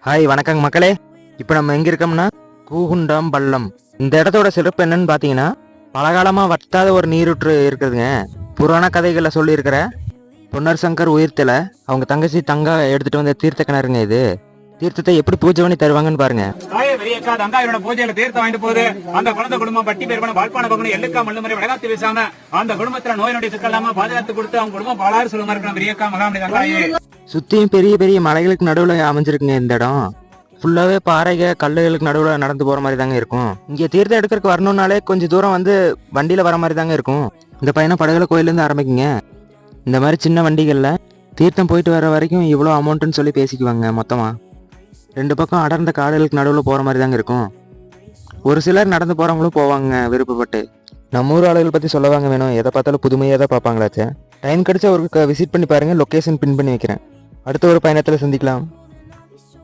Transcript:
Hi வணக்கங்க மக்களே. இப்போ நம்ம எங்கே இருக்கோம்னா கூகுண்டாம் பள்ளம். இந்த இடத்தோட சிறப்பு என்னன்னு பார்த்தீங்கன்னா, பலகாலமாக வற்றாத ஒரு நீரூற்று இருக்குதுங்க. புராண கதைகளில் சொல்லியிருக்கிற பொன்னர் சங்கர் உயிர்த்தல அவங்க தங்கச்சி தங்கா எடுத்துகிட்டு வந்த தீர்த்த கிணறுங்க இது. தீர்த்தத்தை எப்படி பூஜை பண்ணி தருவாங்கன்னு பாருங்க. பூஜையில தீர்த்தம் வாங்கிட்டு போகுது. அந்த குழந்தை குடும்பம் பட்டி பேர் வாழ்ப்பான பகுதி எல்லுக்கா மல்லுமறை வடகாத்து வீசாம அந்த குடும்பத்துல நோய் நொடி சிக்கலாம பாதுகாத்து கொடுத்து அவங்க குடும்பம் பாலாறு சொல்லுமா இருக்கிற பெரியக்கா மகாமணி தங்காயே. சுத்தியும் பெரிய பெரிய மலைகளுக்கு நடுவில் அமைஞ்சிருக்குங்க இந்த இடம். ஃபுல்லாகவே பாறைக கல்லுகளுக்கு நடுவில் நடந்து போகிற மாதிரி தாங்க இருக்கும். இங்கே தீர்த்தம் எடுக்கிறதுக்கு வரணுன்னாலே கொஞ்சம் தூரம் வந்து வண்டியில் வர மாதிரி தாங்க இருக்கும். இந்த பையனை படகுல கோயிலேருந்து ஆரம்பிக்குங்க. இந்த மாதிரி சின்ன வண்டிகளில் தீர்த்தம் போயிட்டு வர வரைக்கும் இவ்வளோ அமௌண்ட்டுன்னு சொல்லி பேசிக்குவாங்க மொத்தமாக. ரெண்டு பக்கம் அடர்ந்த காடுகளுக்கு நடுவில் போகிற மாதிரி தாங்க இருக்கும். ஒரு சிலர் நடந்து போகிறவங்களும் போவாங்க விருப்பப்பட்டு. நம்ம ஊர் ஆளுகள் பற்றி சொல்லவாங்க வேணும், எதை பார்த்தாலும் புதுமையாக தான் பார்ப்பாங்களாச்சே. டைம் கிடைச்சா ஒரு விசிட் பண்ணி பாருங்கள். லொக்கேஷன் பின் பண்ணி வைக்கிறேன். அடுத்த ஒரு பயணத்தில் சந்திக்கலாம்.